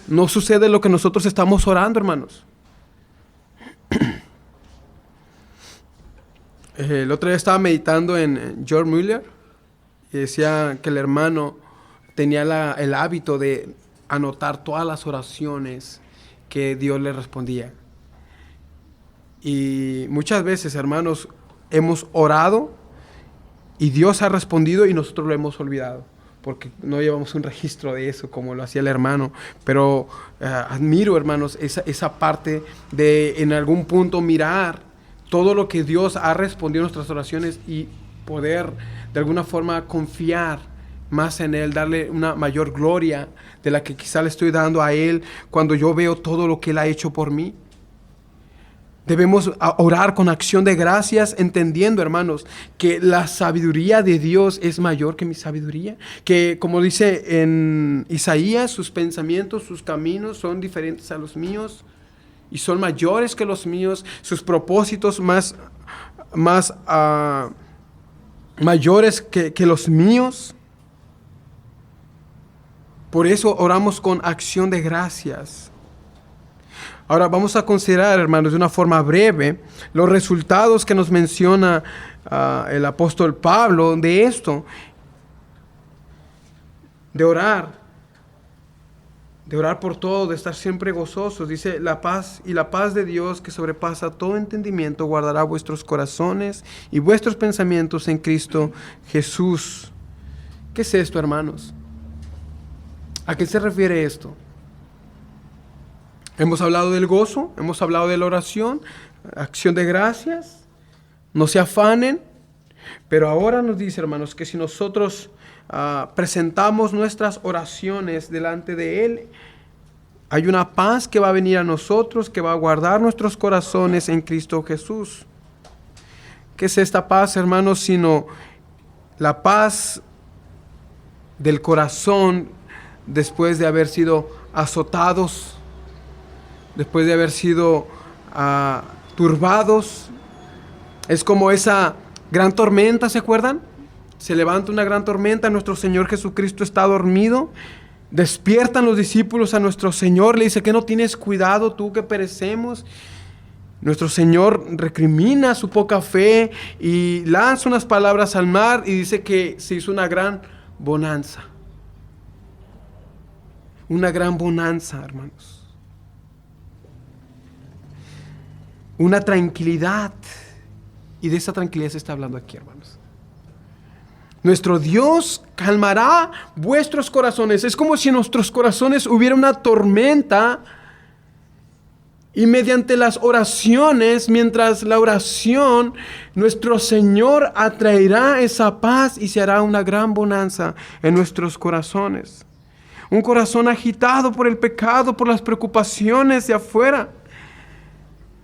No sucede lo que nosotros estamos orando, hermanos. El otro día estaba meditando en George Mueller y decía que el hermano tenía el hábito de anotar todas las oraciones que Dios le respondía. Y muchas veces, hermanos, hemos orado y Dios ha respondido y nosotros lo hemos olvidado, porque no llevamos un registro de eso como lo hacía el hermano. Pero admiro, hermanos, esa parte de en algún punto mirar todo lo que Dios ha respondido a nuestras oraciones y poder de alguna forma confiar más en Él, darle una mayor gloria de la que quizá le estoy dando a Él cuando yo veo todo lo que Él ha hecho por mí. Debemos orar con acción de gracias, entendiendo, hermanos, que la sabiduría de Dios es mayor que mi sabiduría. Que, como dice en Isaías, sus pensamientos, sus caminos son diferentes a los míos y son mayores que los míos. Sus propósitos mayores que los míos. Por eso oramos con acción de gracias. Ahora vamos a considerar, hermanos, de una forma breve los resultados que nos menciona el apóstol Pablo de esto, de orar por todo, de estar siempre gozosos. Dice, la paz de Dios que sobrepasa todo entendimiento guardará vuestros corazones y vuestros pensamientos en Cristo Jesús. ¿Qué es esto, hermanos? ¿A qué se refiere esto? Hemos hablado del gozo, hemos hablado de la oración, acción de gracias, no se afanen, pero ahora nos dice, hermanos, que si nosotros presentamos nuestras oraciones delante de Él, hay una paz que va a venir a nosotros, que va a guardar nuestros corazones en Cristo Jesús. ¿Qué es esta paz, hermanos? Sino la paz del corazón después de haber sido azotados, después de haber sido turbados. Es como esa gran tormenta, ¿se acuerdan? Se levanta una gran tormenta, nuestro Señor Jesucristo está dormido, despiertan los discípulos a nuestro Señor, le dice, ¿qué no tienes cuidado tú que perecemos? Nuestro Señor recrimina su poca fe y lanza unas palabras al mar y dice que se hizo una gran bonanza. Una gran bonanza, hermanos. Una tranquilidad. Y de esa tranquilidad se está hablando aquí, hermanos. Nuestro Dios calmará vuestros corazones. Es como si en nuestros corazones hubiera una tormenta. Y mediante las oraciones, mientras la oración, nuestro Señor atraerá esa paz y se hará una gran bonanza en nuestros corazones. Un corazón agitado por el pecado, por las preocupaciones de afuera.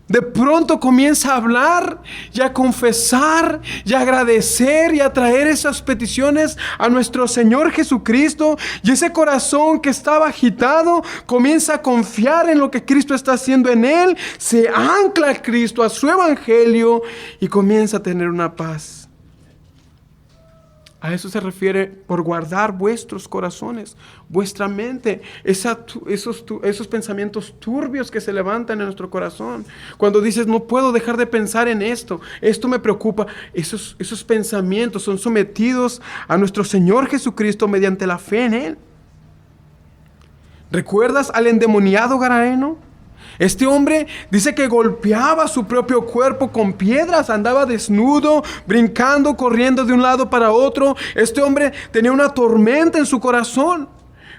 De pronto comienza a hablar y a confesar y a agradecer y a traer esas peticiones a nuestro Señor Jesucristo. Y ese corazón que estaba agitado comienza a confiar en lo que Cristo está haciendo en él. Se ancla a Cristo, a su evangelio y comienza a tener una paz. A eso se refiere por guardar vuestros corazones, vuestra mente, esos pensamientos turbios que se levantan en nuestro corazón. Cuando dices, no puedo dejar de pensar en esto me preocupa, esos pensamientos son sometidos a nuestro Señor Jesucristo mediante la fe en Él. ¿Recuerdas al endemoniado Gadareno? Este hombre dice que golpeaba su propio cuerpo con piedras, andaba desnudo, brincando, corriendo de un lado para otro. Este hombre tenía una tormenta en su corazón.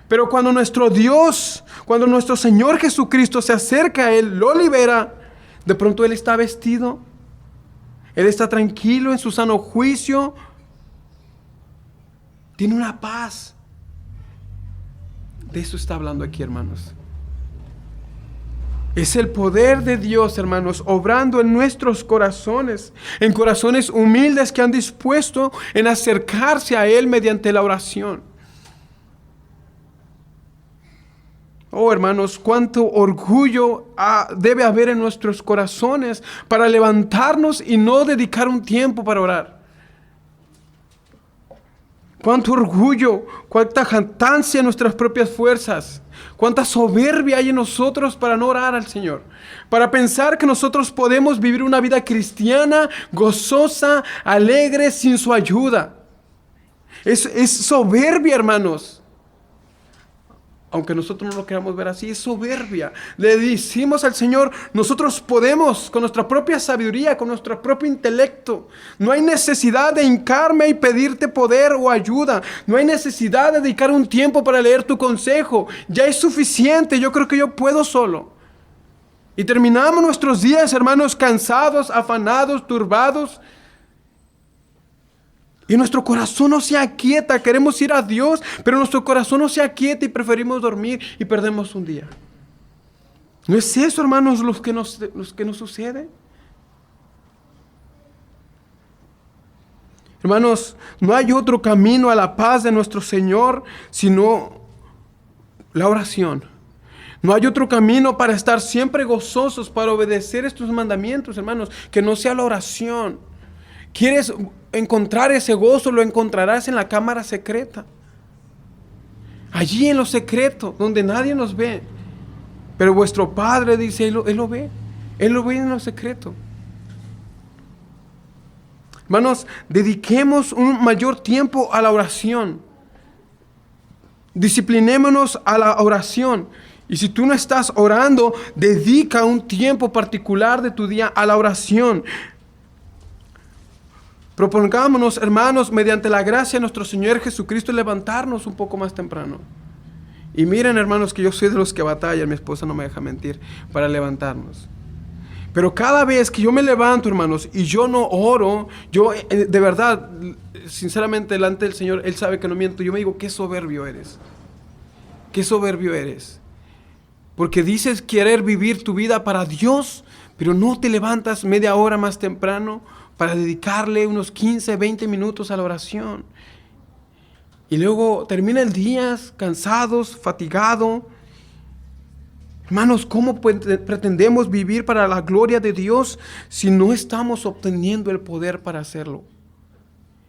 Pero cuando nuestro Dios, cuando nuestro Señor Jesucristo se acerca a él, lo libera, de pronto él está vestido. Él está tranquilo en su sano juicio. Tiene una paz. De eso está hablando aquí, hermanos. Es el poder de Dios, hermanos, obrando en nuestros corazones, en corazones humildes que han dispuesto en acercarse a Él mediante la oración. Oh, hermanos, cuánto orgullo debe haber en nuestros corazones para levantarnos y no dedicar un tiempo para orar. Cuánto orgullo, cuánta jactancia en nuestras propias fuerzas, cuánta soberbia hay en nosotros para no orar al Señor, para pensar que nosotros podemos vivir una vida cristiana, gozosa, alegre, sin su ayuda. Es soberbia, hermanos. Aunque nosotros no lo queramos ver así, es soberbia. Le decimos al Señor, nosotros podemos con nuestra propia sabiduría, con nuestro propio intelecto. No hay necesidad de hincarme y pedirte poder o ayuda. No hay necesidad de dedicar un tiempo para leer tu consejo. Ya es suficiente, yo creo que yo puedo solo. Y terminamos nuestros días, hermanos, cansados, afanados, turbados. Y nuestro corazón no se aquieta, queremos ir a Dios, pero nuestro corazón no se aquieta y preferimos dormir y perdemos un día. ¿No es eso, hermanos, lo que nos sucede? Hermanos, no hay otro camino a la paz de nuestro Señor sino la oración. No hay otro camino para estar siempre gozosos, para obedecer estos mandamientos, hermanos, que no sea la oración. ¿Quieres encontrar ese gozo? Lo encontrarás en la cámara secreta. Allí en lo secreto, donde nadie nos ve. Pero vuestro Padre dice, Él lo ve. Él lo ve en lo secreto. Hermanos, dediquemos un mayor tiempo a la oración. Disciplinémonos a la oración. Y si tú no estás orando, dedica un tiempo particular de tu día a la oración. Propongámonos, hermanos, mediante la gracia de nuestro Señor Jesucristo, levantarnos un poco más temprano. Y miren, hermanos, que yo soy de los que batallan, mi esposa no me deja mentir, para levantarnos. Pero cada vez que yo me levanto, hermanos, y yo no oro, yo de verdad, sinceramente, delante del Señor, Él sabe que no miento, yo me digo, qué soberbio eres. Qué soberbio eres. Porque dices querer vivir tu vida para Dios, pero no te levantas media hora más temprano para dedicarle unos 15, 20 minutos a la oración. Y luego termina el día cansados, fatigado. Hermanos, ¿cómo pretendemos vivir para la gloria de Dios si no estamos obteniendo el poder para hacerlo?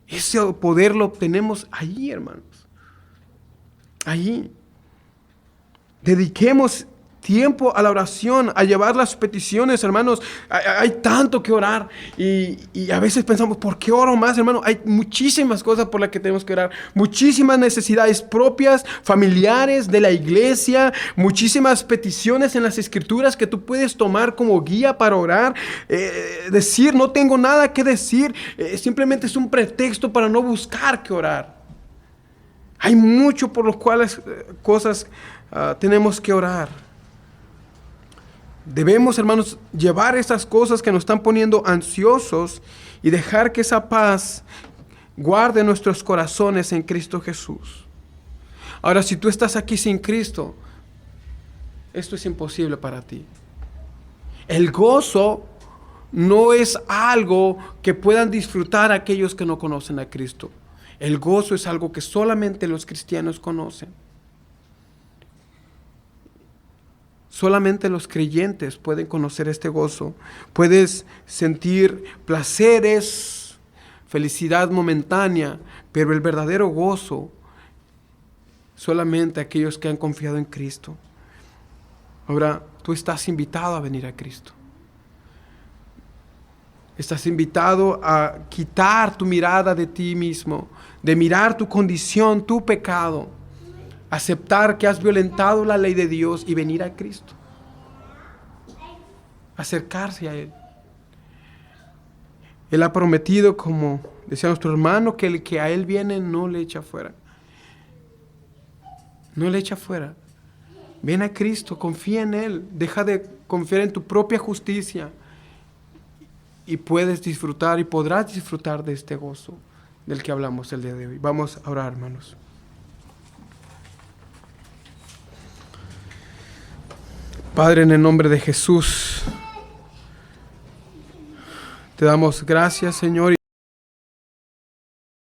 Ese poder lo obtenemos allí, hermanos. Allí. Dediquemos tiempo a la oración, a llevar las peticiones, hermanos. Hay tanto que orar y a veces pensamos, ¿por qué oro más, hermano? Hay muchísimas cosas por las que tenemos que orar, muchísimas necesidades propias, familiares, de la iglesia, muchísimas peticiones en las escrituras que tú puedes tomar como guía para orar. Decir, no tengo nada que decir, simplemente es un pretexto para no buscar que orar. Hay mucho por los cuales cosas tenemos que orar. Debemos, hermanos, llevar esas cosas que nos están poniendo ansiosos y dejar que esa paz guarde nuestros corazones en Cristo Jesús. Ahora, si tú estás aquí sin Cristo, esto es imposible para ti. El gozo no es algo que puedan disfrutar aquellos que no conocen a Cristo. El gozo es algo que solamente los cristianos conocen. Solamente los creyentes pueden conocer este gozo. Puedes sentir placeres, felicidad momentánea, pero el verdadero gozo, solamente aquellos que han confiado en Cristo. Ahora, tú estás invitado a venir a Cristo. Estás invitado a quitar tu mirada de ti mismo, de mirar tu condición, tu pecado. Aceptar que has violentado la ley de Dios y venir a Cristo. Acercarse a Él. Él ha prometido, como decía nuestro hermano, que el que a Él viene no le echa fuera. No le echa fuera. Ven a Cristo, confía en Él. Deja de confiar en tu propia justicia. y puedes disfrutar y podrás disfrutar de este gozo del que hablamos el día de hoy. Vamos a orar, hermanos. Padre, en el nombre de Jesús, te damos gracias, Señor.